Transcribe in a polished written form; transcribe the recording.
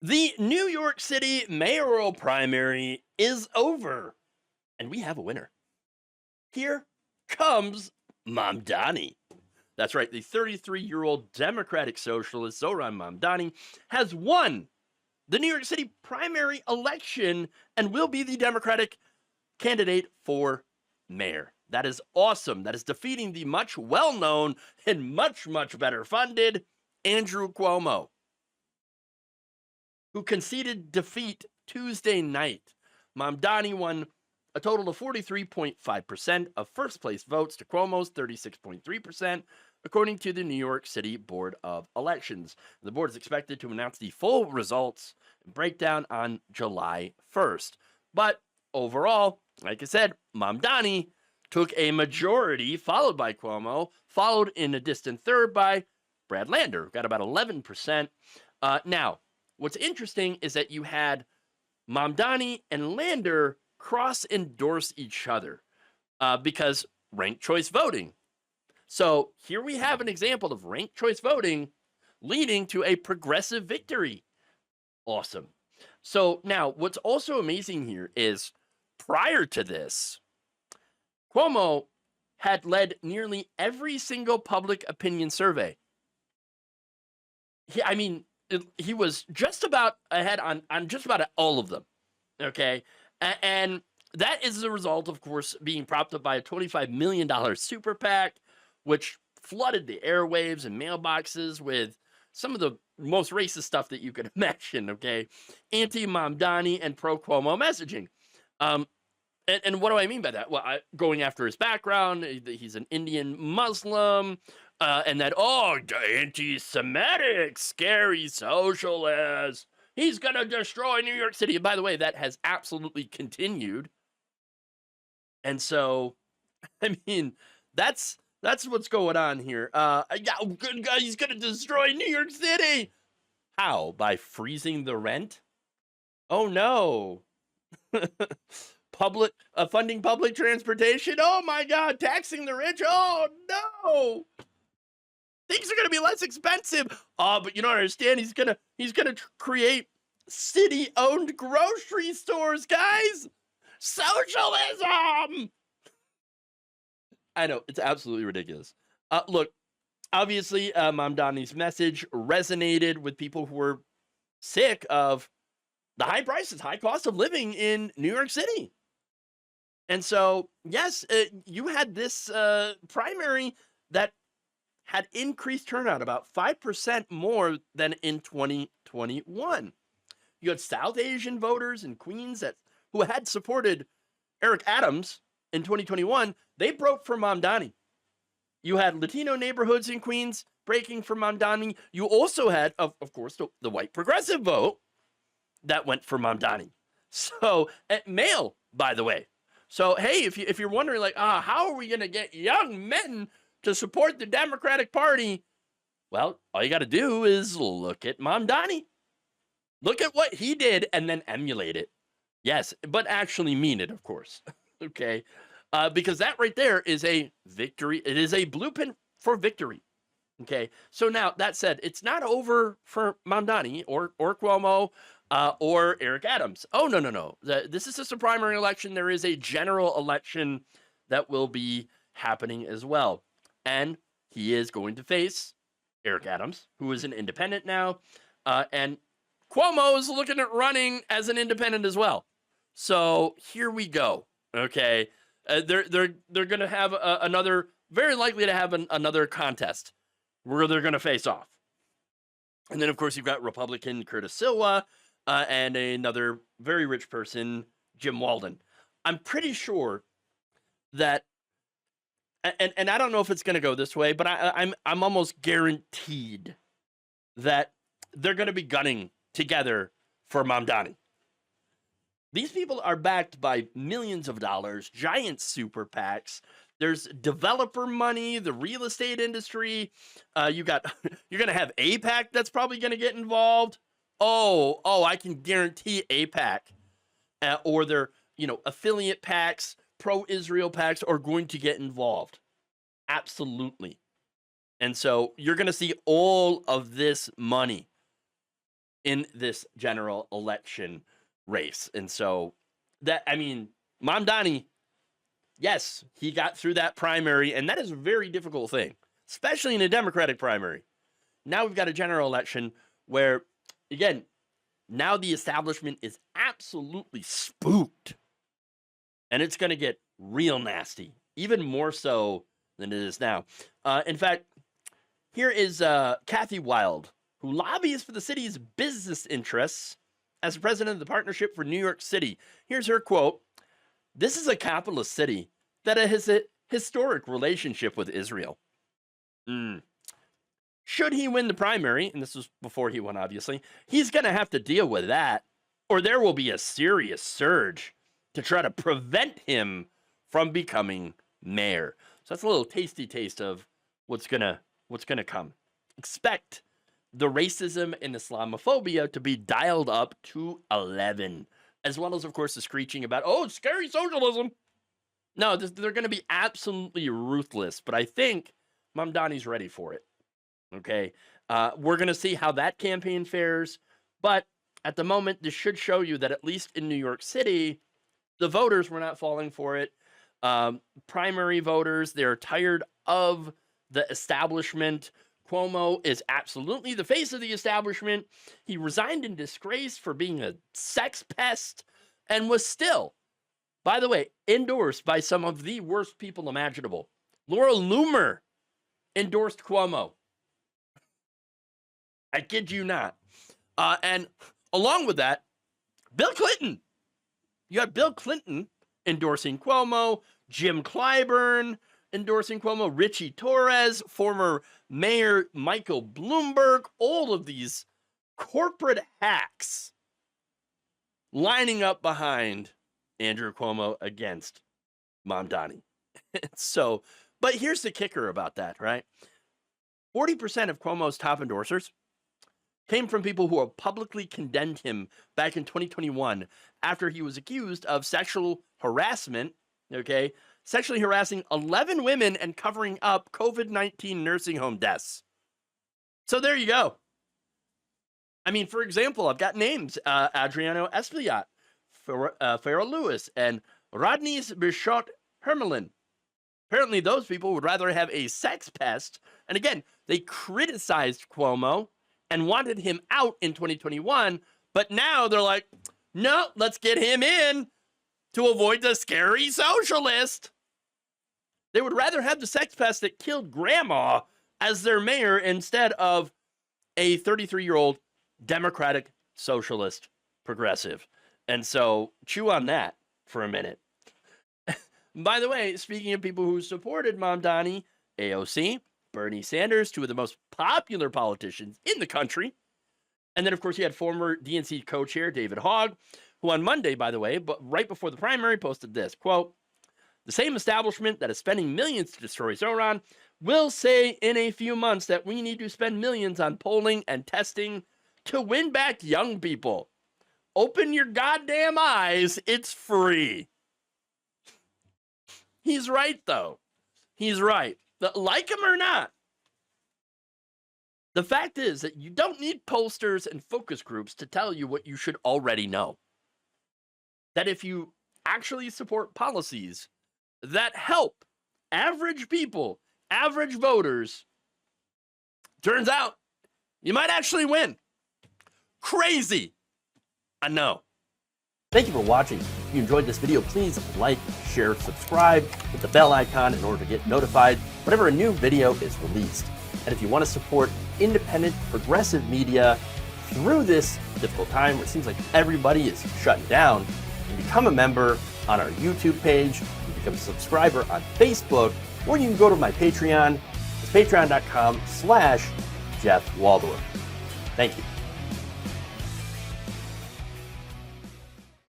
The New York City mayoral primary is over, and we have a winner. Here comes Mamdani. That's right, the 33-year-old Democratic socialist Zohran Mamdani has won the New York City primary election and will be the Democratic candidate for mayor. That is awesome. That is defeating the much well-known and much better funded Andrew Cuomo, who conceded defeat Tuesday night. Mamdani won a total of 43.5% of first place votes to Cuomo's 36.3%, according to the New York City Board of Elections. The board is expected to announce the full results and breakdown on July 1st. But overall, like I said, Mamdani took a majority, followed by Cuomo, followed in a distant third by Brad Lander, who got about 11%. Now, what's interesting is that you had Mamdani and Lander cross-endorse each other because ranked choice voting. So here we have an example of ranked choice voting leading to a progressive victory. Awesome. So now what's also amazing here is prior to this, Cuomo had led nearly every single public opinion survey. He was just about ahead on just about all of them. Okay. And that is the result, of course, being propped up by a $25 million super PAC, which flooded the airwaves and mailboxes with some of the most racist stuff that you could imagine. Okay. Anti-Mamdani and pro-Cuomo messaging. And what do I mean by that? Well, going after his background, he's an Indian Muslim, and that, anti-Semitic, scary socialist. He's going to destroy New York City. And by the way, that has absolutely continued. And so, that's what's going on here. Good guy, he's going to destroy New York City. How? By freezing the rent? Oh, no. Funding public transportation. Oh my God, taxing the rich. Oh no, things are gonna be less expensive. But you don't understand. He's gonna create city-owned grocery stores, guys. Socialism. I know, it's absolutely ridiculous. Look, obviously, Mamdani's message resonated with people who were sick of the high prices, high cost of living in New York City. And so, yes, you had this primary that had increased turnout about 5% more than in 2021. You had South Asian voters in Queens who had supported Eric Adams in 2021. They broke for Mamdani. You had Latino neighborhoods in Queens breaking for Mamdani. You also had, of course, the white progressive vote that went for Mamdani. So, male, by the way. So, hey, if you're wondering, like, how are we going to get young men to support the Democratic Party? Well, all you got to do is look at Mamdani. Look at what he did and then emulate it. Yes, but actually mean it, of course. Okay? Because that right there is a victory. It is a blueprint for victory. Okay? So now, that said, it's not over for Mamdani or Cuomo or Eric Adams. Oh, no. This is just a primary election. There is a general election that will be happening as well. And he is going to face Eric Adams, who is an independent now. And Cuomo is looking at running as an independent as well. So here we go. Okay. They're going to have very likely to have another contest where they're going to face off. And then, of course, you've got Republican Curtis Silva, and another very rich person, Jim Walden. I'm pretty sure that, and I don't know if it's going to go this way, but I'm almost guaranteed that they're going to be gunning together for Mamdani. These people are backed by millions of dollars, giant super PACs. There's developer money, the real estate industry. You're going to have AIPAC that's probably going to get involved. Oh, I can guarantee AIPAC or their, affiliate PACs, pro-Israel PACs are going to get involved. Absolutely. And so you're going to see all of this money in this general election race. And so Mamdani, yes, he got through that primary, and that is a very difficult thing, especially in a Democratic primary. Now we've got a general election where, again, now the establishment is absolutely spooked, and it's going to get real nasty, even more so than it is now. In fact, here is Kathy Wild, who lobbies for the city's business interests as president of the Partnership for New York City. Here's her quote: "This is a capitalist city that has a historic relationship with Israel. Should he win the primary," and this was before he won, obviously, "he's going to have to deal with that, or there will be a serious surge to try to prevent him from becoming mayor." So that's a little tasty taste of what's gonna come. Expect the racism and Islamophobia to be dialed up to 11, as well as, of course, the screeching about, oh, scary socialism. No, they're going to be absolutely ruthless, but I think Mamdani's ready for it. Okay, we're going to see how that campaign fares, but at the moment, this should show you that at least in New York City, the voters were not falling for it. Primary voters, they're tired of the establishment. Cuomo is absolutely the face of the establishment. He resigned in disgrace for being a sex pest and was still, by the way, endorsed by some of the worst people imaginable. Laura Loomer endorsed Cuomo. I kid you not. And along with that, Bill Clinton. You have Bill Clinton endorsing Cuomo, Jim Clyburn endorsing Cuomo, Richie Torres, former Mayor Michael Bloomberg, all of these corporate hacks lining up behind Andrew Cuomo against Mamdani. So, but here's the kicker about that, right? 40% of Cuomo's top endorsers came from people who have publicly condemned him back in 2021 after he was accused of sexual harassment, okay? Sexually harassing 11 women and covering up COVID-19 nursing home deaths. So there you go. I mean, for example, I've got names, Adriano Espaillat, Farrell Lewis, and Rodney's Bichot Hermelin. Apparently those people would rather have a sex pest. And again, they criticized Cuomo and wanted him out in 2021, but now they're like, no, let's get him in to avoid the scary socialist. They would rather have the sex pest that killed grandma as their mayor instead of a 33-year-old Democratic socialist progressive. And so chew on that for a minute. By the way, speaking of people who supported Mamdani, AOC, Bernie Sanders, two of the most popular politicians in the country. And then, of course, you had former DNC co-chair David Hogg, who on Monday, by the way, but right before the primary, posted this, quote, "The same establishment that is spending millions to destroy Zohran will say in a few months that we need to spend millions on polling and testing to win back young people. Open your goddamn eyes. It's free." He's right, though. He's right. Like him or not, the fact is that you don't need posters and focus groups to tell you what you should already know. That if you actually support policies that help average people, average voters, turns out you might actually win. Crazy. I know. Thank you for watching. If you enjoyed this video, please like, share, subscribe, hit the bell icon in order to get notified whenever a new video is released. And if you want to support independent, progressive media through this difficult time where it seems like everybody is shutting down, you become a member on our YouTube page, you become a subscriber on Facebook, or you can go to my Patreon. It's patreon.com/Jeff Waldorf. Thank you.